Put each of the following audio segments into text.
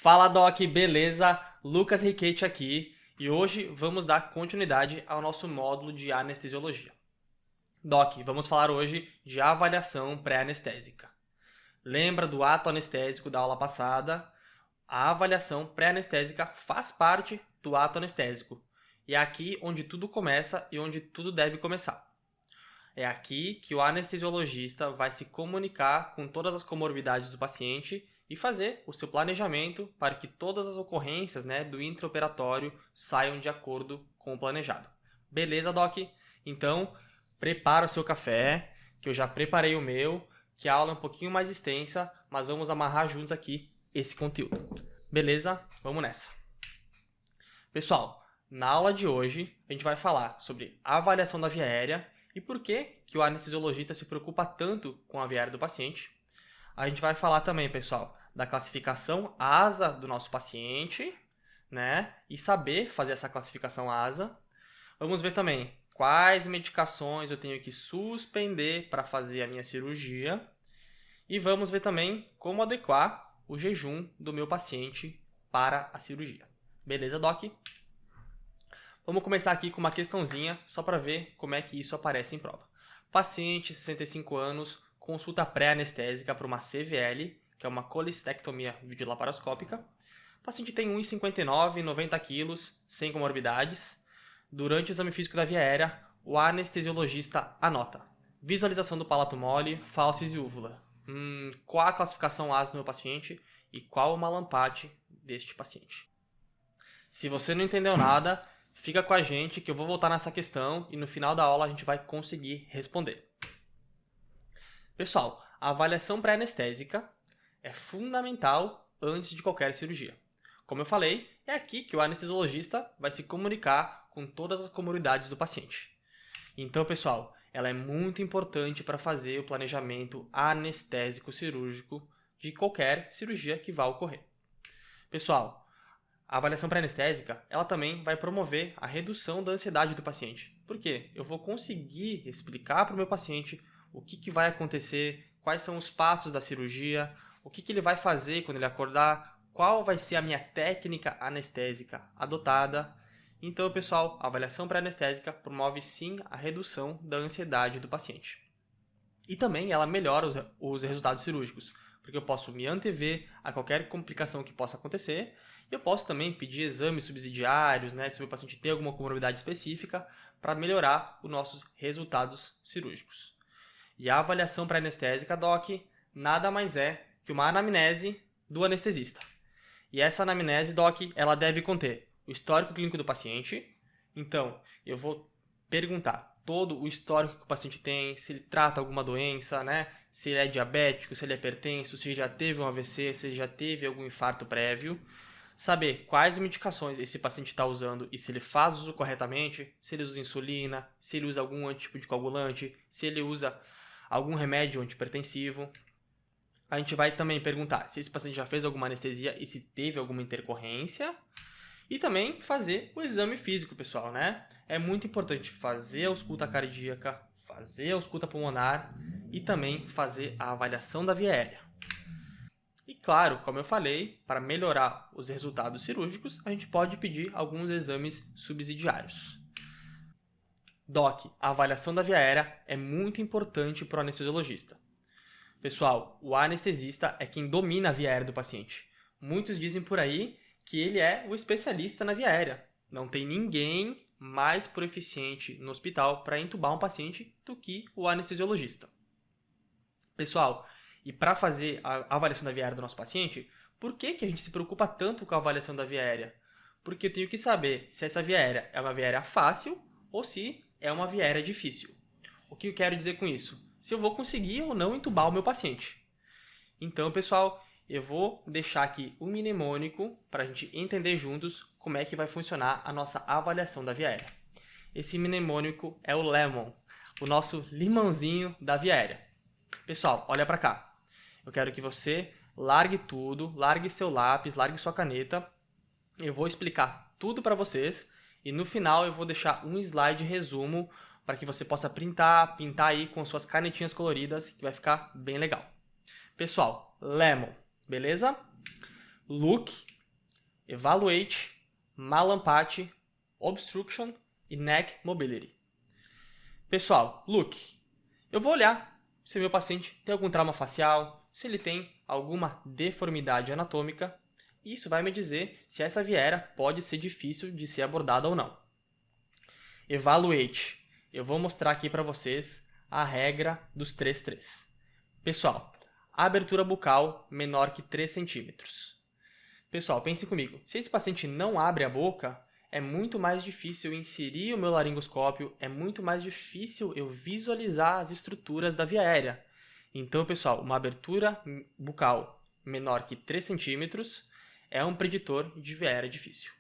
Fala Doc, beleza? Lucas Riquete aqui e hoje vamos dar continuidade ao nosso módulo de anestesiologia. Doc, vamos falar hoje de avaliação pré-anestésica. Lembra do ato anestésico da aula passada? A avaliação pré-anestésica faz parte do ato anestésico e é aqui onde tudo começa e onde tudo deve começar. É aqui que o anestesiologista vai se comunicar com todas as comorbidades do paciente e fazer o seu planejamento para que todas as ocorrências, do intraoperatório saiam de acordo com o planejado. Beleza, Doc? Então, prepara o seu café, que eu já preparei o meu, que a aula é um pouquinho mais extensa, mas vamos amarrar juntos aqui esse conteúdo. Beleza? Vamos nessa. Pessoal, na aula de hoje, a gente vai falar sobre a avaliação da via aérea e por que o anestesiologista se preocupa tanto com a via aérea do paciente. A gente vai falar também, pessoal, da classificação ASA do nosso paciente, e saber fazer essa classificação ASA. Vamos ver também quais medicações eu tenho que suspender para fazer a minha cirurgia. E vamos ver também como adequar o jejum do meu paciente para a cirurgia. Beleza, Doc? Vamos começar aqui com uma questãozinha, só para ver como é que isso aparece em prova. Paciente, 65 anos, consulta pré-anestésica para uma CVL, que é uma colestectomia videolaparoscópica. O paciente tem 1,59, 90 kg, sem comorbidades. Durante o exame físico da via aérea, o anestesiologista anota: visualização do palato mole, fauces e úvula. Qual a classificação ASA do meu paciente e qual o malampate deste paciente? Se você não entendeu nada, fica com a gente que eu vou voltar nessa questão e no final da aula a gente vai conseguir responder. Pessoal, a avaliação pré-anestésica é fundamental antes de qualquer cirurgia. Como eu falei, é aqui que o anestesiologista vai se comunicar com todas as comorbidades do paciente. Então, pessoal, ela é muito importante para fazer o planejamento anestésico cirúrgico de qualquer cirurgia que vá ocorrer. Pessoal, a avaliação pré-anestésica, ela também vai promover a redução da ansiedade do paciente. Por quê? Eu vou conseguir explicar para o meu paciente o que vai acontecer, quais são os passos da cirurgia, o que ele vai fazer quando ele acordar, qual vai ser a minha técnica anestésica adotada. Então, pessoal, a avaliação pré-anestésica promove sim a redução da ansiedade do paciente. E também ela melhora os resultados cirúrgicos, porque eu posso me antever a qualquer complicação que possa acontecer. Eu posso também pedir exames subsidiários, se o meu paciente tem alguma comorbidade específica, para melhorar os nossos resultados cirúrgicos. E a avaliação pré-anestésica, Doc, nada mais é que uma anamnese do anestesista. E essa anamnese, Doc, ela deve conter o histórico clínico do paciente. Então, eu vou perguntar todo o histórico que o paciente tem, se ele trata alguma doença, se ele é diabético, se ele é hipertenso, se ele já teve um AVC, se ele já teve algum infarto prévio. Saber quais medicações esse paciente está usando e se ele faz uso corretamente, se ele usa insulina, se ele usa algum anticoagulante, se ele usa algum remédio antihipertensivo. A gente vai também perguntar se esse paciente já fez alguma anestesia e se teve alguma intercorrência. E também fazer o exame físico, pessoal, É muito importante fazer a ausculta cardíaca, fazer a ausculta pulmonar e também fazer a avaliação da via aérea. E claro, como eu falei, para melhorar os resultados cirúrgicos, a gente pode pedir alguns exames subsidiários. Doc, a avaliação da via aérea é muito importante para o anestesiologista. Pessoal, o anestesista é quem domina a via aérea do paciente. Muitos dizem por aí que ele é o especialista na via aérea. Não tem ninguém mais proficiente no hospital para entubar um paciente do que o anestesiologista. Pessoal, e para fazer a avaliação da via aérea do nosso paciente, por que a gente se preocupa tanto com a avaliação da via aérea? Porque eu tenho que saber se essa via aérea é uma via aérea fácil ou se é uma via aérea difícil. O que eu quero dizer com isso? Se eu vou conseguir ou não entubar o meu paciente. Então, pessoal, eu vou deixar aqui um mnemônico para a gente entender juntos como é que vai funcionar a nossa avaliação da via aérea. Esse mnemônico é o LEMON, o nosso limãozinho da via aérea. Pessoal, olha para cá. Eu quero que você largue tudo, largue seu lápis, largue sua caneta. Eu vou explicar tudo para vocês e no final eu vou deixar um slide resumo para que você possa pintar aí com suas canetinhas coloridas, que vai ficar bem legal. Pessoal, LEMON, beleza? Look, Evaluate, Mallampati, Obstruction e Neck Mobility. Pessoal, look, eu vou olhar se o meu paciente tem algum trauma facial, se ele tem alguma deformidade anatômica, e isso vai me dizer se essa viera pode ser difícil de ser abordada ou não. Evaluate, eu vou mostrar aqui para vocês a regra dos 3-3. Pessoal, abertura bucal menor que 3 centímetros. Pessoal, pense comigo, se esse paciente não abre a boca, é muito mais difícil inserir o meu laringoscópio, é muito mais difícil eu visualizar as estruturas da via aérea. Então, pessoal, uma abertura bucal menor que 3 centímetros é um preditor de via aérea difícil.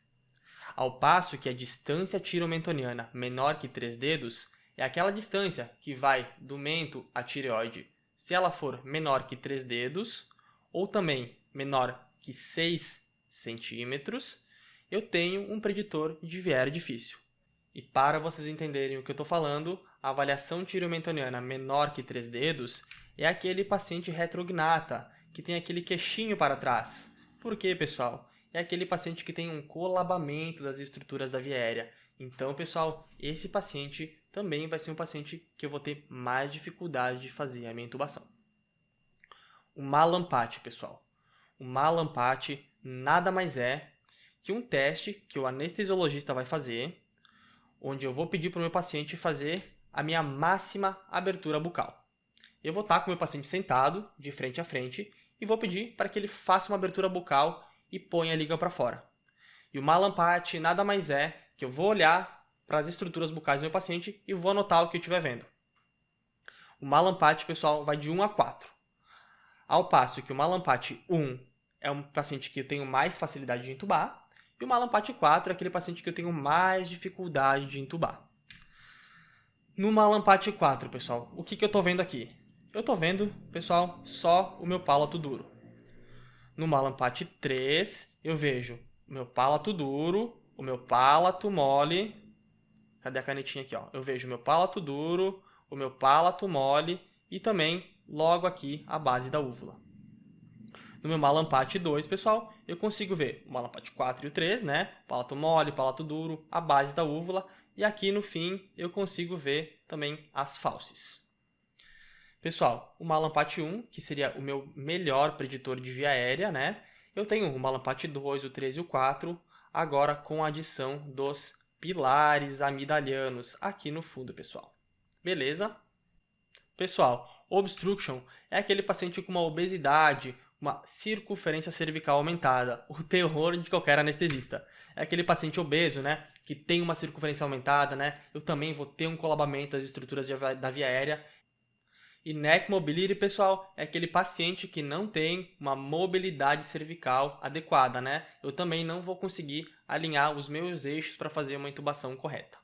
Ao passo que a distância tiromentoniana menor que 3 dedos é aquela distância que vai do mento à tireoide. Se ela for menor que 3 dedos, ou também menor que 6 centímetros, eu tenho um preditor de via aérea difícil. E para vocês entenderem o que eu estou falando, a avaliação tiromentoniana menor que 3 dedos é aquele paciente retrognata, que tem aquele queixinho para trás. Por quê, pessoal? É aquele paciente que tem um colabamento das estruturas da via aérea. Então, pessoal, esse paciente também vai ser um paciente que eu vou ter mais dificuldade de fazer a minha intubação. O Mallampati, pessoal. O Mallampati nada mais é que um teste que o anestesiologista vai fazer, onde eu vou pedir para o meu paciente fazer a minha máxima abertura bucal. Eu vou estar com o meu paciente sentado, de frente a frente, e vou pedir para que ele faça uma abertura bucal e ponha a língua para fora. E o Mallampati nada mais é que eu vou olhar para as estruturas bucais do meu paciente e vou anotar o que eu estiver vendo. O Mallampati, pessoal, vai de 1 a 4. Ao passo que o Mallampati 1 é um paciente que eu tenho mais facilidade de intubar, e o Mallampati 4 é aquele paciente que eu tenho mais dificuldade de intubar. No Mallampati 4, pessoal, o que eu estou vendo aqui? Eu estou vendo, pessoal, só o meu palato duro. No Mallampati 3, eu vejo o meu palato duro, o meu palato mole. Cadê a canetinha aqui? Ó? Eu vejo o meu palato duro, o meu palato mole e também, logo aqui, a base da úvula. No meu Mallampati 2, pessoal, eu consigo ver o Mallampati 4 e o 3, né? Palato mole, palato duro, a base da úvula. E aqui no fim eu consigo ver também as fauces. Pessoal, o Mallampati 1, que seria o meu melhor preditor de via aérea, né? Eu tenho o Mallampati 2, o 3 e o 4, agora com a adição dos pilares amidalianos aqui no fundo, pessoal. Beleza? Pessoal, obstruction é aquele paciente com uma obesidade, uma circunferência cervical aumentada, o terror de qualquer anestesista. É aquele paciente obeso, né, que tem uma circunferência aumentada, né? Eu também vou ter um colabamento das estruturas da via aérea. E neck mobility, pessoal, é aquele paciente que não tem uma mobilidade cervical adequada, né? Eu também não vou conseguir alinhar os meus eixos para fazer uma intubação correta.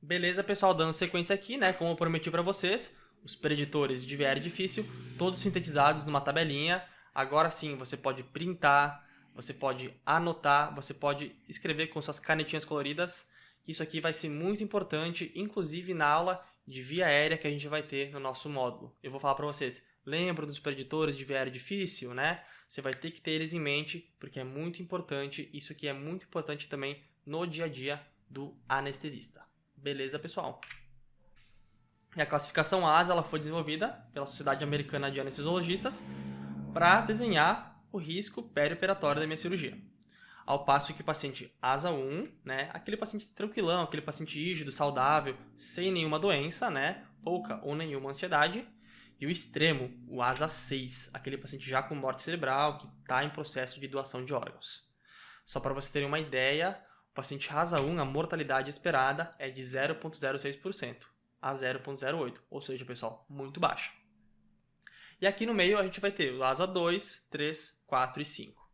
Beleza, pessoal, dando sequência aqui, né, como eu prometi para vocês, os preditores de via aérea difícil, todos sintetizados numa tabelinha. Agora sim, você pode printar, você pode anotar, você pode escrever com suas canetinhas coloridas. Isso aqui vai ser muito importante, inclusive na aula de via aérea que a gente vai ter no nosso módulo. Eu vou falar para vocês, lembram dos preditores de via aérea difícil, né? Você vai ter que ter eles em mente, porque é muito importante, isso aqui é muito importante também no dia a dia do anestesista. Beleza, pessoal? E a classificação ASA ela foi desenvolvida pela Sociedade Americana de Anestesiologistas para desenhar o risco perioperatório da minha cirurgia. Ao passo que o paciente ASA 1, né, aquele paciente tranquilão, aquele paciente rígido, saudável, sem nenhuma doença, né, pouca ou nenhuma ansiedade. E o extremo, o ASA 6, aquele paciente já com morte cerebral, que está em processo de doação de órgãos. Só para vocês terem uma ideia, o paciente ASA 1, a mortalidade esperada é de 0,06% a 0,08%, ou seja, pessoal, muito baixa. E aqui no meio a gente vai ter o ASA 2, 3, 4 e 5.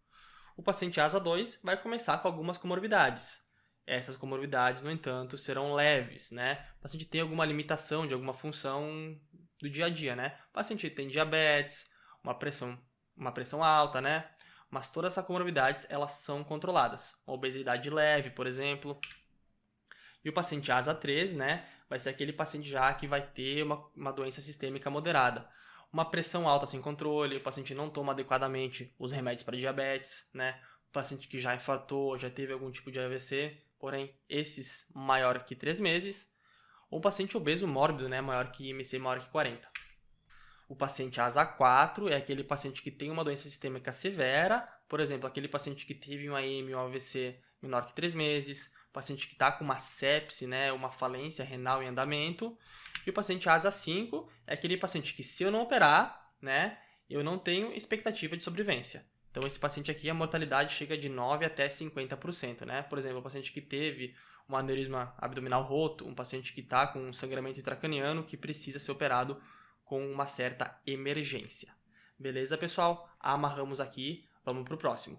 O paciente ASA 2 vai começar com algumas comorbidades. Essas comorbidades, no entanto, serão leves, né? O paciente tem alguma limitação de alguma função do dia a dia, né? O paciente tem diabetes, uma pressão alta, né? Mas todas essas comorbidades, elas são controladas. Uma obesidade leve, por exemplo. E o paciente ASA 3, né? Vai ser aquele paciente já que vai ter uma doença sistêmica moderada. Uma pressão alta sem controle, o paciente não toma adequadamente os remédios para diabetes, né? paciente que já infartou, já teve algum tipo de AVC, porém esses maior que 3 meses, ou paciente obeso mórbido, né, maior que IMC maior que 40. O paciente ASA 4 é aquele paciente que tem uma doença sistêmica severa, por exemplo, aquele paciente que teve um AM ou um AVC menor que 3 meses, paciente que está com uma sepse, né, uma falência renal em andamento, e o paciente ASA 5 é aquele paciente que, se eu não operar, né, eu não tenho expectativa de sobrevivência. Então, esse paciente aqui, a mortalidade chega de 9% até 50%, né? Por exemplo, o paciente que teve um aneurisma abdominal roto, um paciente que está com um sangramento intracraniano que precisa ser operado com uma certa emergência. Beleza, pessoal? Amarramos aqui, vamos para o próximo.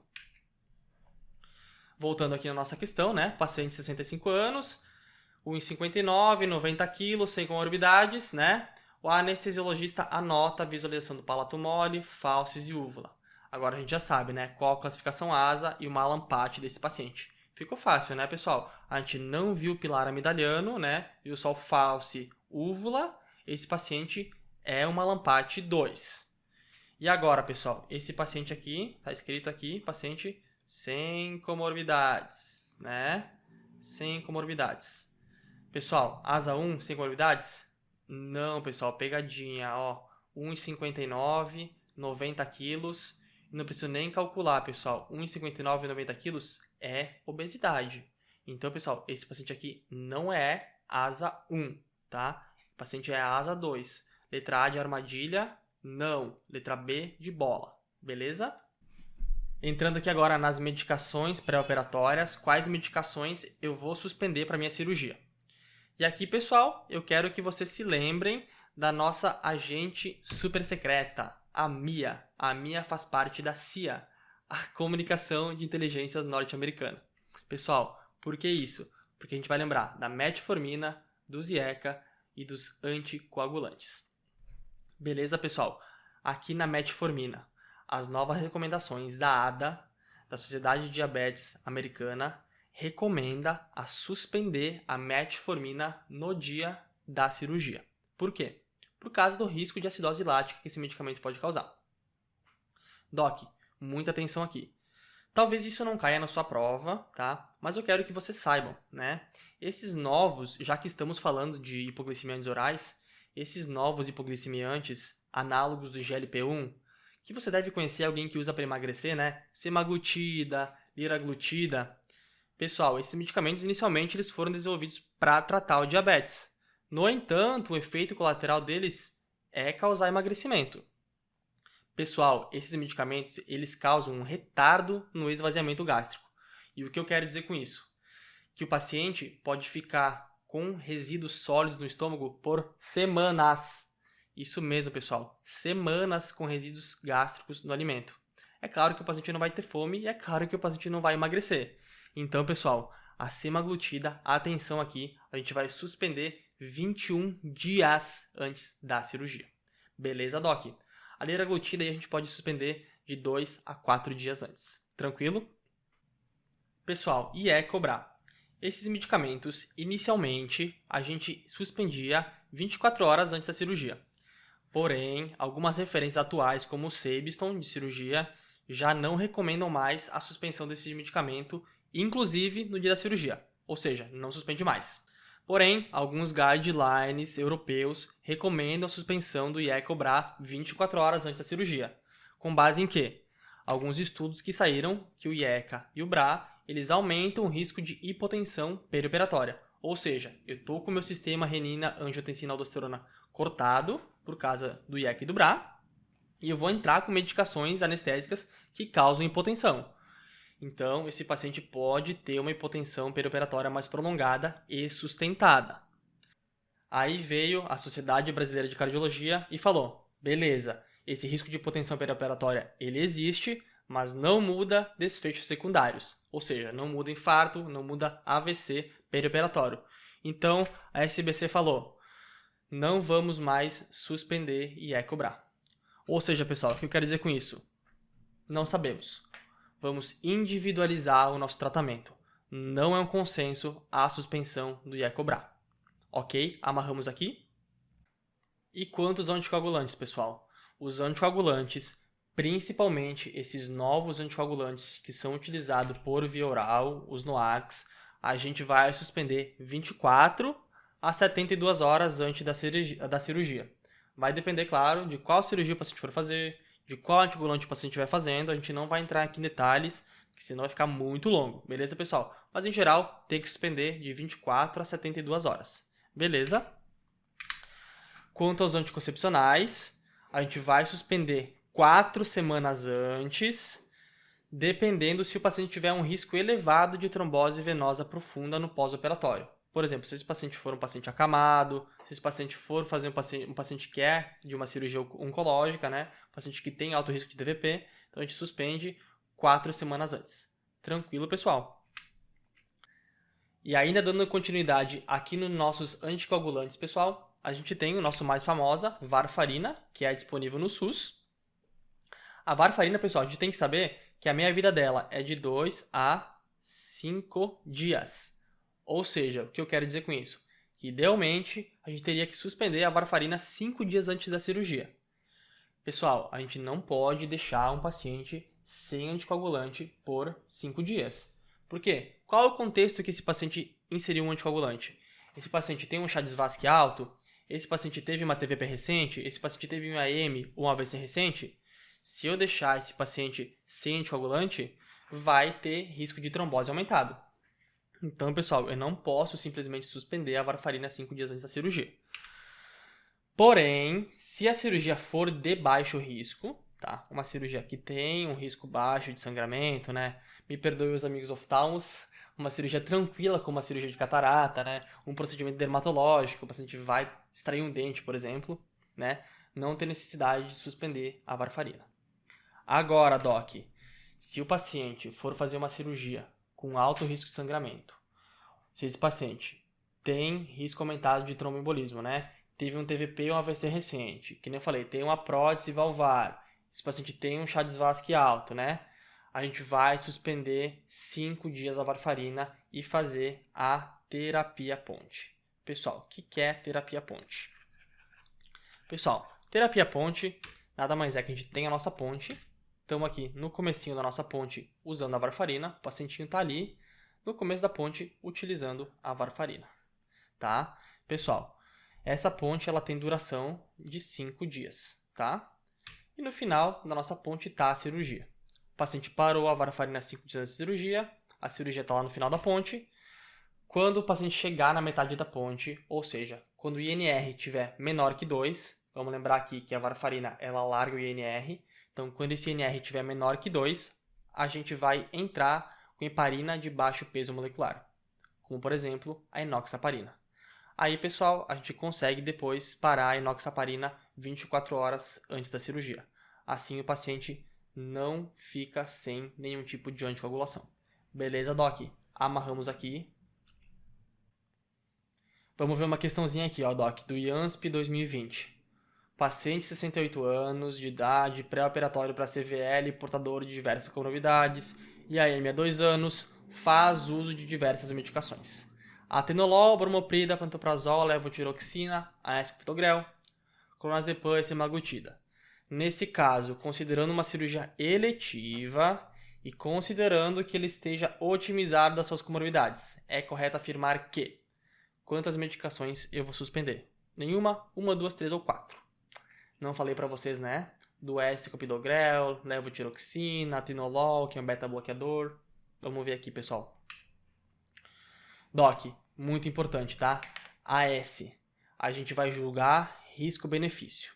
Voltando aqui na nossa questão, né? Paciente de 65 anos, 1,59, 90 kg, sem comorbidades, né? O anestesiologista anota a visualização do palato mole, fauces e úvula. Agora a gente já sabe, né? Qual a classificação ASA e o Mallampati desse paciente. Ficou fácil, né, pessoal? A gente não viu o pilar amidaliano, né? Viu só o fauce, úvula. Esse paciente é o Mallampati 2. E agora, pessoal, esse paciente aqui, tá escrito aqui, paciente sem comorbidades, né? Sem comorbidades. Pessoal, ASA 1 sem comorbidades? Não, pessoal, pegadinha, ó. 1,59, 90 quilos. Não preciso nem calcular, pessoal. 1,59 e 90 quilos é obesidade. Então, pessoal, esse paciente aqui não é ASA 1, tá? O paciente é ASA 2. Letra A de armadilha, não. Letra B de bola, beleza? Entrando aqui agora nas medicações pré-operatórias, quais medicações eu vou suspender para minha cirurgia. E aqui, pessoal, eu quero que vocês se lembrem da nossa agente super secreta, a MIA. A MIA faz parte da CIA, a Comunicação de Inteligência Norte-Americana. Pessoal, por que isso? Porque a gente vai lembrar da metformina, do IECA e dos anticoagulantes. Beleza, pessoal? Aqui na metformina, as novas recomendações da ADA, da Sociedade de Diabetes Americana, recomenda a suspender a metformina no dia da cirurgia. Por quê? Por causa do risco de acidose lática que esse medicamento pode causar. Doc, muita atenção aqui. Talvez isso não caia na sua prova, tá? Mas eu quero que vocês saibam, né? Esses novos, já que estamos falando de hipoglicemiantes orais, esses novos hipoglicemiantes, análogos do GLP-1, que você deve conhecer alguém que usa para emagrecer, né? Semaglutida, liraglutida. Pessoal, esses medicamentos inicialmente eles foram desenvolvidos para tratar o diabetes. No entanto, o efeito colateral deles é causar emagrecimento. Pessoal, esses medicamentos eles causam um retardo no esvaziamento gástrico. E o que eu quero dizer com isso? Que o paciente pode ficar com resíduos sólidos no estômago por semanas. Isso mesmo, pessoal. Semanas com resíduos gástricos no alimento. É claro que o paciente não vai ter fome e é claro que o paciente não vai emagrecer. Então, pessoal, a semaglutida, atenção aqui, a gente vai suspender 21 dias antes da cirurgia. Beleza, Doc? A liraglutida aí a gente pode suspender de 2 a 4 dias antes. Tranquilo? Pessoal, IECA-BRA. Esses medicamentos, inicialmente, a gente suspendia 24 horas antes da cirurgia. Porém, algumas referências atuais, como o Sebiston, de cirurgia, já não recomendam mais a suspensão desse medicamento, inclusive no dia da cirurgia. Ou seja, não suspende mais. Porém, alguns guidelines europeus recomendam a suspensão do IECA-BRA 24 horas antes da cirurgia. Com base em quê? Alguns estudos que saíram que o IECA e o BRA eles aumentam o risco de hipotensão perioperatória. Ou seja, eu estou com o meu sistema renina-angiotensina-aldosterona cortado por causa do IECA e do BRA e eu vou entrar com medicações anestésicas que causam hipotensão. Então, esse paciente pode ter uma hipotensão perioperatória mais prolongada e sustentada. Aí veio a Sociedade Brasileira de Cardiologia e falou, beleza, esse risco de hipotensão perioperatória ele existe, mas não muda desfechos secundários. Ou seja, não muda infarto, não muda AVC perioperatório. Então, a SBC falou, não vamos mais suspender IECA-BRA. Ou seja, pessoal, o que eu quero dizer com isso? Não sabemos. Vamos individualizar o nosso tratamento. Não é um consenso a suspensão do IECA-BRA. Ok? Amarramos aqui. E quanto aos anticoagulantes, pessoal? Os anticoagulantes, principalmente esses novos anticoagulantes que são utilizados por via oral, os NOACs, a gente vai suspender 24 a 72 horas antes da cirurgia. Vai depender, claro, de qual cirurgia o paciente for fazer, de qual anticoagulante o paciente estiver fazendo. A gente não vai entrar aqui em detalhes, porque senão vai ficar muito longo. Beleza, pessoal? Mas, em geral, tem que suspender de 24 a 72 horas. Beleza? Quanto aos anticoncepcionais, a gente vai suspender 4 semanas antes, dependendo se o paciente tiver um risco elevado de trombose venosa profunda no pós-operatório. Por exemplo, se esse paciente for um paciente acamado, se esse paciente for fazer um paciente que é de uma cirurgia oncológica, né? Um paciente que tem alto risco de DVP, então a gente suspende 4 semanas antes. Tranquilo, pessoal? E ainda dando continuidade aqui nos nossos anticoagulantes, pessoal, a gente tem o nosso mais famosa, varfarina, que é disponível no SUS. A varfarina, pessoal, a gente tem que saber que a meia-vida dela é de 2 a 5 dias. Ou seja, o que eu quero dizer com isso? Que, idealmente, a gente teria que suspender a varfarina 5 dias antes da cirurgia. Pessoal, a gente não pode deixar um paciente sem anticoagulante por 5 dias. Por quê? Qual é o contexto que esse paciente inseriu um anticoagulante? Esse paciente tem um CHA-2-VASc alto? Esse paciente teve uma TVP recente? Esse paciente teve um AM ou um AVC recente? Se eu deixar esse paciente sem anticoagulante, vai ter risco de trombose aumentado. Então, pessoal, eu não posso simplesmente suspender a varfarina 5 dias antes da cirurgia. Porém, se a cirurgia for de baixo risco, tá? Uma cirurgia que tem um risco baixo de sangramento, né? Me perdoe os amigos oftalmos, uma cirurgia tranquila como uma cirurgia de catarata, né? Um procedimento dermatológico, o paciente vai extrair um dente, por exemplo, né? Não tem necessidade de suspender a varfarina. Agora, Doc, se o paciente for fazer uma cirurgia com alto risco de sangramento, se esse paciente tem risco aumentado de tromboembolismo, né? Teve um TVP ou um AVC recente, que nem eu falei, tem uma prótese valvar, esse paciente tem um CHA-2-VASc alto, né? A gente vai suspender 5 dias a varfarina e fazer a terapia ponte. Pessoal, o que é terapia ponte? Pessoal, terapia ponte nada mais é que a gente tem a nossa ponte. Estamos aqui no comecinho da nossa ponte usando a varfarina. O pacientinho está ali no começo da ponte utilizando a varfarina. Tá? Pessoal, essa ponte ela tem duração de 5 dias. Tá? E no final da nossa ponte está a cirurgia. O paciente parou a varfarina 5 dias antes da cirurgia. A cirurgia está lá no final da ponte. Quando o paciente chegar na metade da ponte, ou seja, quando o INR estiver menor que 2, vamos lembrar aqui que a varfarina ela larga o INR. Então, quando esse INR estiver menor que 2, a gente vai entrar com heparina de baixo peso molecular, como, por exemplo, a enoxaparina. Aí, pessoal, a gente consegue depois parar a enoxaparina 24 horas antes da cirurgia. Assim, o paciente não fica sem nenhum tipo de anticoagulação. Beleza, Doc? Amarramos aqui. Vamos ver uma questãozinha aqui, ó, Doc, do IANSP 2020. Paciente 68 anos de idade, pré-operatório para CVL, portador de diversas comorbidades, IAM há 2 anos, faz uso de diversas medicações. Atenolol, bromoprida, pantoprazol, levotiroxina, AS-clopidogrel, clonazepam e semaglutida. Nesse caso, considerando uma cirurgia eletiva e considerando que ele esteja otimizado das suas comorbidades, é correto afirmar que quantas medicações eu vou suspender? Nenhuma, 1, 2, 3 ou 4. Não falei para vocês, né? Do S-clopidogrel, levotiroxina, atenolol, que é um beta-bloqueador. Vamos ver aqui, pessoal. Doc, muito importante, tá? AS, a gente vai julgar risco-benefício.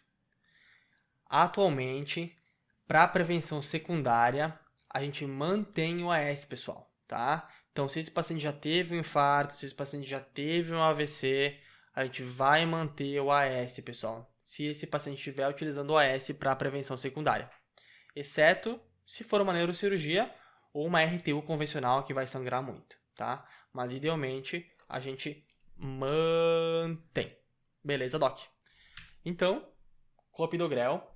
Atualmente, para prevenção secundária, a gente mantém o AS, pessoal, tá? Então, se esse paciente já teve um infarto, se esse paciente já teve um AVC, a gente vai manter o AS, pessoal, se esse paciente estiver utilizando o AS para prevenção secundária. Exceto se for uma neurocirurgia ou uma RTU convencional que vai sangrar muito, tá? Mas, idealmente, a gente mantém. Beleza, Doc? Então, clopidogrel,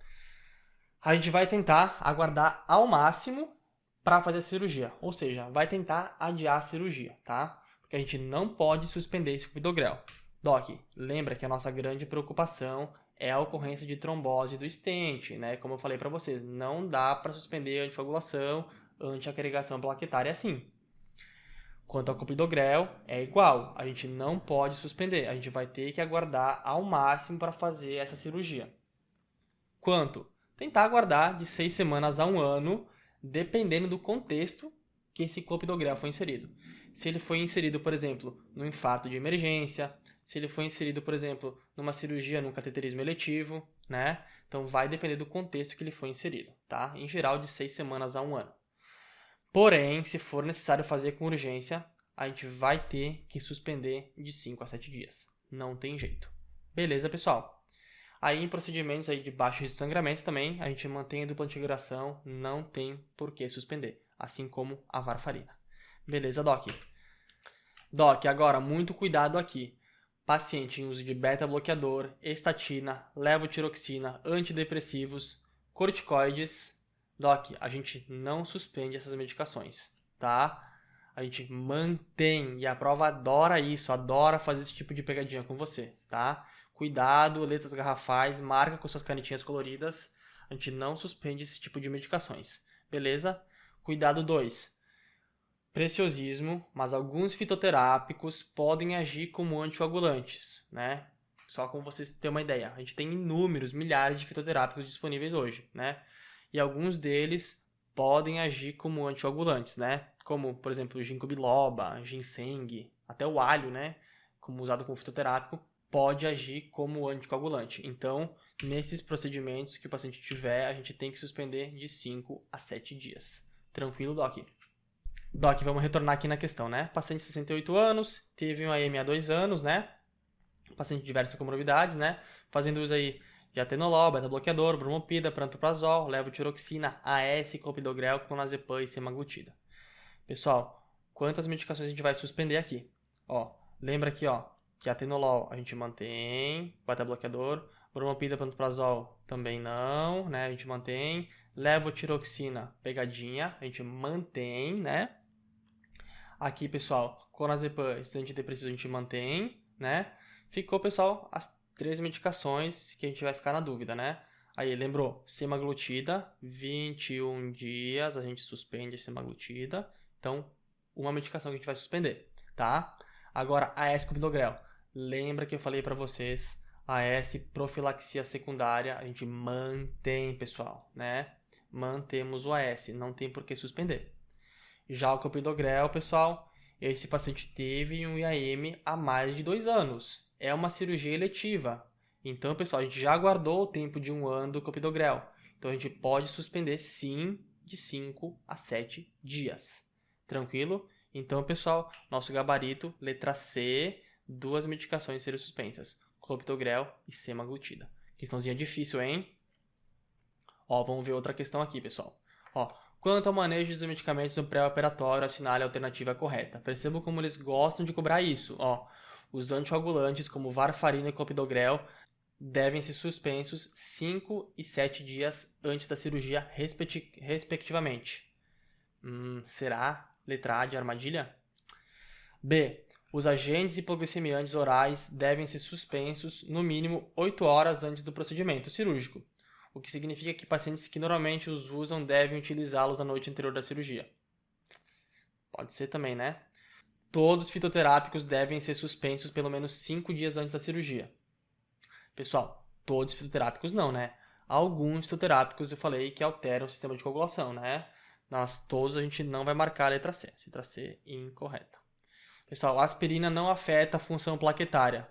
a gente vai tentar aguardar ao máximo para fazer a cirurgia. Ou seja, vai tentar adiar a cirurgia, tá? Porque a gente não pode suspender esse clopidogrel. Doc, lembra que a nossa grande preocupação é a ocorrência de trombose do stent, né? Como eu falei para vocês, não dá para suspender a anticoagulação, antiagregação plaquetária assim. Quanto ao clopidogrel, é igual, a gente não pode suspender, a gente vai ter que aguardar ao máximo para fazer essa cirurgia. Quanto? Tentar aguardar de 6 semanas a 1 ano, dependendo do contexto que esse clopidogrel foi inserido. Se ele foi inserido, por exemplo, no infarto de emergência, se ele foi inserido, por exemplo, numa cirurgia no cateterismo eletivo, né? Então vai depender do contexto que ele foi inserido, tá? Em geral, de 6 semanas a 1 ano. Porém, se for necessário fazer com urgência, a gente vai ter que suspender de 5 a 7 dias. Não tem jeito. Beleza, pessoal? Aí em procedimentos aí de baixo risco de sangramento também, a gente mantém a dupla anticoagulação, não tem por que suspender, assim como a varfarina. Beleza, Doc? Doc, agora muito cuidado aqui. Paciente em uso de beta-bloqueador, estatina, levotiroxina, antidepressivos, corticoides. Doc, a gente não suspende essas medicações, tá? A gente mantém, e a prova adora isso, adora fazer esse tipo de pegadinha com você, tá? Cuidado, letras garrafais, marca com suas canetinhas coloridas. A gente não suspende esse tipo de medicações, beleza? Cuidado 2. Preciosismo, mas alguns fitoterápicos podem agir como anticoagulantes, né? Só como vocês terem uma ideia. A gente tem inúmeros, milhares de fitoterápicos disponíveis hoje, né? E alguns deles podem agir como anticoagulantes, né? Como, por exemplo, o ginkgo biloba, ginseng, até o alho, né? Como usado como fitoterápico, pode agir como anticoagulante. Então, nesses procedimentos que o paciente tiver, a gente tem que suspender de 5 a 7 dias. Tranquilo, Doc? Doc, vamos retornar aqui na questão, né? Paciente de 68 anos, teve um AM há 2 anos, né? Paciente de diversas comorbidades, né? Fazendo uso aí de atenolol, beta-bloqueador, bromopida, pantoprazol, levotiroxina, AS, clopidogrel, clonazepam e semaglutida. Pessoal, quantas medicações a gente vai suspender aqui? Ó, lembra aqui, ó, que atenolol a gente mantém, beta-bloqueador, bromopida, pantoprazol também não, né? A gente mantém. Levotiroxina, pegadinha, a gente mantém, né? Aqui, pessoal, clonazepam, esses antidepressivos a gente mantém, né? Ficou, pessoal, as 3 medicações que a gente vai ficar na dúvida, né? Aí, lembrou? Semaglutida, 21 dias, a gente suspende a semaglutida. Então, uma medicação que a gente vai suspender, tá? Agora, AS clopidogrel. Lembra que eu falei para vocês, AS profilaxia secundária, a gente mantém, pessoal, né? Mantemos o AS, não tem por que suspender. Já o clopidogrel, pessoal, esse paciente teve um IAM há mais de 2 anos. É uma cirurgia eletiva. Então, pessoal, a gente já aguardou o tempo de 1 ano do clopidogrel. Então, a gente pode suspender, sim, de 5 a 7 dias. Tranquilo? Então, pessoal, nosso gabarito, letra C, 2 medicações serem suspensas. Clopidogrel e semaglutida. Questãozinha difícil, hein? Ó, vamos ver outra questão aqui, pessoal. Ó, quanto ao manejo dos medicamentos no pré-operatório, assinale a alternativa correta. Percebam como eles gostam de cobrar isso. Ó, os anticoagulantes, como varfarina e clopidogrel, devem ser suspensos 5 e 7 dias antes da cirurgia, respectivamente. Será? Letra A de armadilha? B. Os agentes hipoglicemiantes orais devem ser suspensos no mínimo 8 horas antes do procedimento cirúrgico, o que significa que pacientes que normalmente os usam devem utilizá-los na noite anterior da cirurgia. Pode ser também, né? Todos os fitoterápicos devem ser suspensos pelo menos 5 dias antes da cirurgia. Pessoal, todos os fitoterápicos não, né? Alguns fitoterápicos eu falei que alteram o sistema de coagulação, né? Mas todos a gente não vai marcar a letra C. Letra C incorreta. Pessoal, a aspirina não afeta a função plaquetária.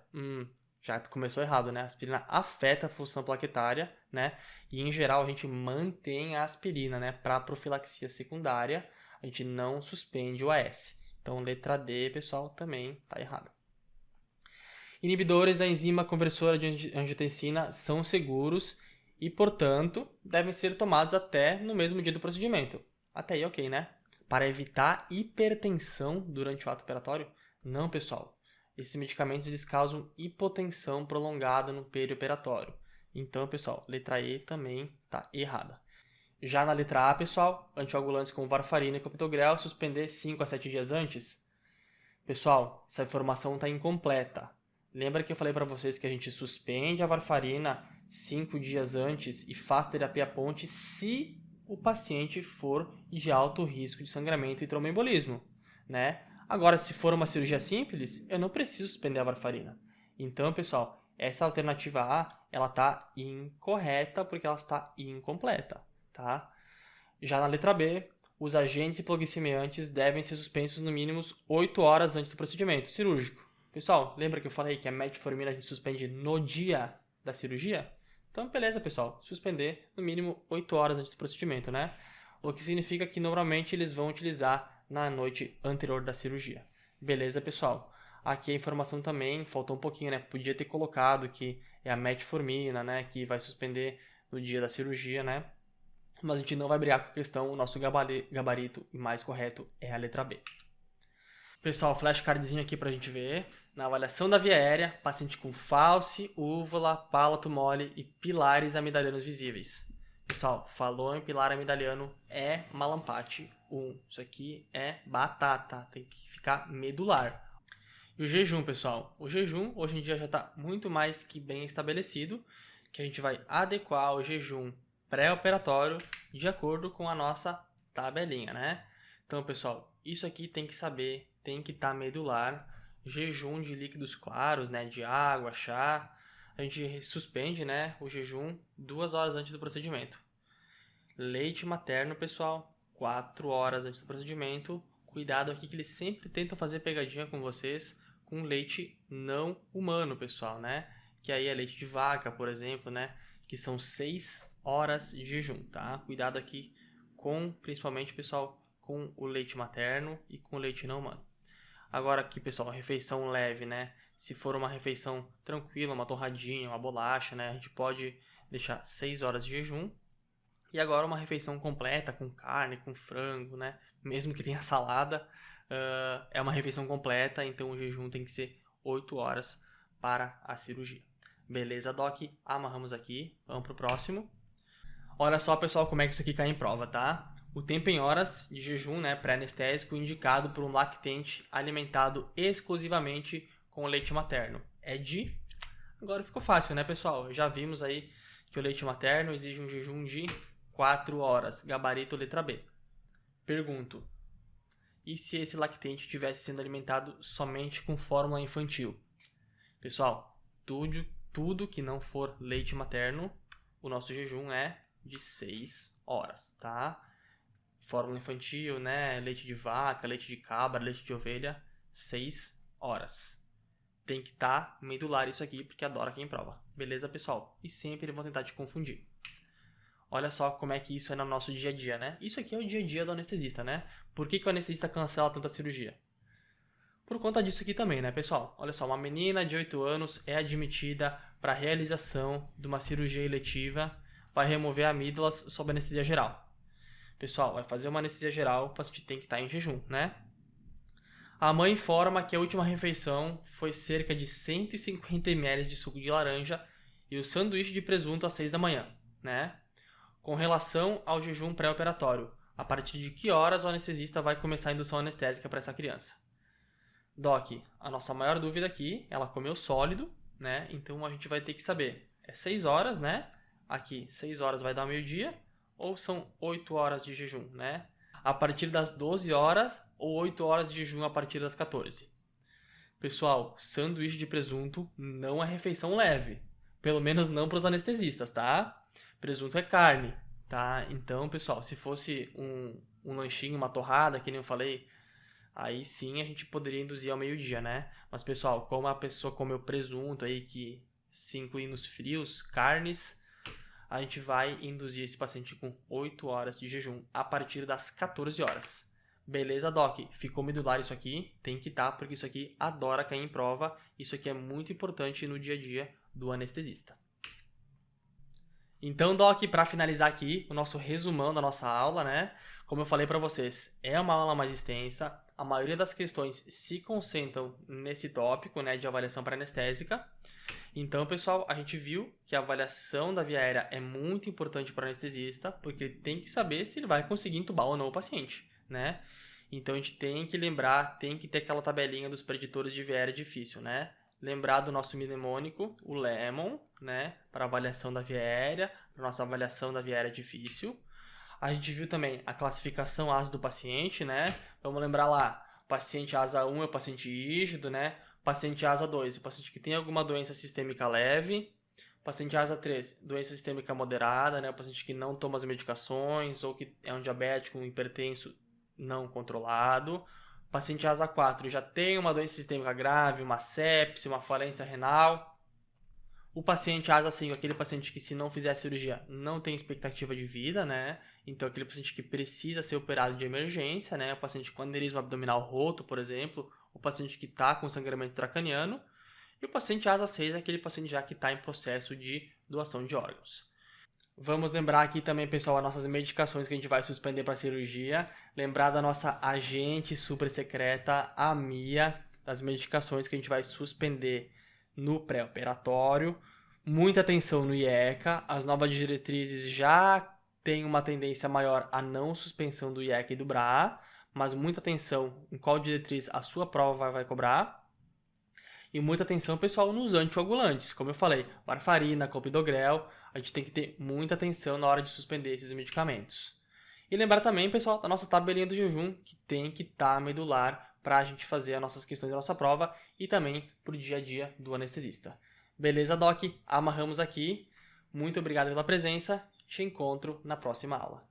Já começou errado, né? A aspirina afeta a função plaquetária, né? E em geral a gente mantém a aspirina, né? Para profilaxia secundária, a gente não suspende o AS. Então, letra D, pessoal, também está errado. Inibidores da enzima conversora de angiotensina são seguros e, portanto, devem ser tomados até no mesmo dia do procedimento. Até aí, ok, né? Para evitar hipertensão durante o ato operatório? Não, pessoal. Esses medicamentos eles causam hipotensão prolongada no perioperatório. Então, pessoal, letra E também está errada. Já na letra A, pessoal, anticoagulantes como varfarina e clopidogrel, suspender 5 a 7 dias antes. Pessoal, essa informação está incompleta. Lembra que eu falei para vocês que a gente suspende a varfarina 5 dias antes e faz terapia ponte se o paciente for de alto risco de sangramento e tromboembolismo, né? Agora, se for uma cirurgia simples, eu não preciso suspender a varfarina. Então, pessoal, essa alternativa A, ela está incorreta porque ela está incompleta, tá? Já na letra B, os agentes hipoglicemiantes devem ser suspensos no mínimo 8 horas antes do procedimento cirúrgico. Pessoal, lembra que eu falei que a metformina a gente suspende no dia da cirurgia? Então, beleza, pessoal. Suspender no mínimo 8 horas antes do procedimento, né? O que significa que normalmente eles vão utilizar na noite anterior da cirurgia. Beleza, pessoal? Aqui a informação também faltou um pouquinho, né? Podia ter colocado que é a metformina, né? Que vai suspender no dia da cirurgia, né? Mas a gente não vai brigar com a questão, o nosso gabarito e mais correto é a letra B. Pessoal, flashcardzinho aqui pra gente ver. Na avaliação da via aérea, paciente com falce, úvula, palato mole e pilares amidalianos visíveis. Pessoal, falou em pilar amidaliano, é malampate 1. Isso aqui é batata, tem que ficar medular. E o jejum, pessoal? O jejum hoje em dia já está muito mais que bem estabelecido, que a gente vai adequar o jejum pré-operatório de acordo com a nossa tabelinha, né? Então, pessoal, isso aqui tem que saber, tem que estar medular. Jejum de líquidos claros, né? De água, chá. A gente suspende, né? O jejum 2 horas antes do procedimento. Leite materno, pessoal, 4 horas antes do procedimento. Cuidado aqui que eles sempre tentam fazer pegadinha com vocês com leite não humano, pessoal, né? Que aí é leite de vaca, por exemplo, né? Que são 6 horas de jejum, tá? Cuidado aqui com, principalmente, pessoal, com o leite materno e com o leite não humano. Agora aqui, pessoal, refeição leve, né? Se for uma refeição tranquila, uma torradinha, uma bolacha, né? A gente pode deixar 6 horas de jejum. E agora uma refeição completa, com carne, com frango, né? Mesmo que tenha salada, é uma refeição completa, então o jejum tem que ser 8 horas para a cirurgia. Beleza, Doc? Amarramos aqui. Vamos pro próximo. Olha só, pessoal, como é que isso aqui cai em prova, tá? O tempo em horas de jejum, né, pré-anestésico, indicado por um lactente alimentado exclusivamente com leite materno. É de... Agora ficou fácil, né, pessoal? Já vimos aí que o leite materno exige um jejum de 4 horas. Gabarito letra B. Pergunto. E se esse lactente estivesse sendo alimentado somente com fórmula infantil? Pessoal, tudo que não for leite materno, o nosso jejum é de 6 horas, tá? Fórmula infantil, né? Leite de vaca, leite de cabra, leite de ovelha, 6 horas. Tem que estar medular isso aqui, porque adora quem prova. Beleza, pessoal? E sempre vão tentar te confundir. Olha só como é que isso é no nosso dia a dia, né? Isso aqui é o dia a dia do anestesista, né? Por que o anestesista cancela tanta cirurgia? Por conta disso aqui também, né, pessoal? Olha só, uma menina de 8 anos é admitida para a realização de uma cirurgia eletiva para remover amígdalas sob anestesia geral. Pessoal, vai fazer uma anestesia geral, o paciente tem que estar em jejum, né? A mãe informa que a última refeição foi cerca de 150 ml de suco de laranja e o sanduíche de presunto às 6 da manhã, né? Com relação ao jejum pré-operatório, a partir de que horas o anestesista vai começar a indução anestésica para essa criança? Doc, a nossa maior dúvida aqui, ela comeu sólido, né? Então a gente vai ter que saber, é 6 horas, né? Aqui, 6 horas vai dar meio-dia, ou são 8 horas de jejum, né? A partir das 12 horas ou 8 horas de jejum a partir das 14. Pessoal, sanduíche de presunto não é refeição leve. Pelo menos não para os anestesistas, tá? Presunto é carne, tá? Então, pessoal, se fosse um lanchinho, uma torrada, que nem eu falei, aí sim a gente poderia induzir ao meio-dia, né? Mas, pessoal, como a pessoa comeu presunto aí, que se inclui nos frios, carnes, a gente vai induzir esse paciente com 8 horas de jejum a partir das 14 horas. Beleza, Doc? Ficou medular isso aqui? Tem que estar, porque isso aqui adora cair em prova. Isso aqui é muito importante no dia a dia do anestesista. Então, Doc, para finalizar aqui, o nosso resumão da nossa aula, né? Como eu falei para vocês, é uma aula mais extensa. A maioria das questões se concentram nesse tópico, né, de avaliação pré-anestésica. Então, pessoal, a gente viu que a avaliação da via aérea é muito importante para o anestesista, porque ele tem que saber se ele vai conseguir entubar ou não o paciente, né? Então, a gente tem que lembrar, tem que ter aquela tabelinha dos preditores de via aérea difícil, né? lembrar do nosso mnemônico, o LEMON, né, para avaliação da via aérea, para nossa avaliação da via aérea difícil. A gente viu também a classificação ASA do paciente, né? Vamos lembrar lá, o paciente ASA 1 é o paciente rígido, né? O paciente ASA 2 é o paciente que tem alguma doença sistêmica leve. O paciente ASA 3, doença sistêmica moderada, né? O paciente que não toma as medicações ou que é um diabético, um hipertenso não controlado. O paciente ASA 4 já tem uma doença sistêmica grave, uma sepse, uma falência renal. O paciente ASA 5, aquele paciente que se não fizer a cirurgia não tem expectativa de vida, né? Então aquele paciente que precisa ser operado de emergência, né? O paciente com aneurisma abdominal roto, por exemplo, o paciente que está com sangramento intracraniano. E o paciente ASA 6 é aquele paciente já que está em processo de doação de órgãos. Vamos lembrar aqui também, pessoal, as nossas medicações que a gente vai suspender para a cirurgia. Lembrar da nossa agente super secreta, a MIA, das medicações que a gente vai suspender no pré-operatório. Muita atenção no IECA. As novas diretrizes já têm uma tendência maior à não suspensão do IECA e do BRA, mas muita atenção em qual diretriz a sua prova vai cobrar. E muita atenção, pessoal, nos anticoagulantes. Como eu falei, warfarina, clopidogrel, a gente tem que ter muita atenção na hora de suspender esses medicamentos. E lembrar também, pessoal, da nossa tabelinha do jejum, que tem que estar medular para a gente fazer as nossas questões da nossa prova e também para o dia a dia do anestesista. Beleza, Doc? Amarramos aqui. Muito obrigado pela presença. Te encontro na próxima aula.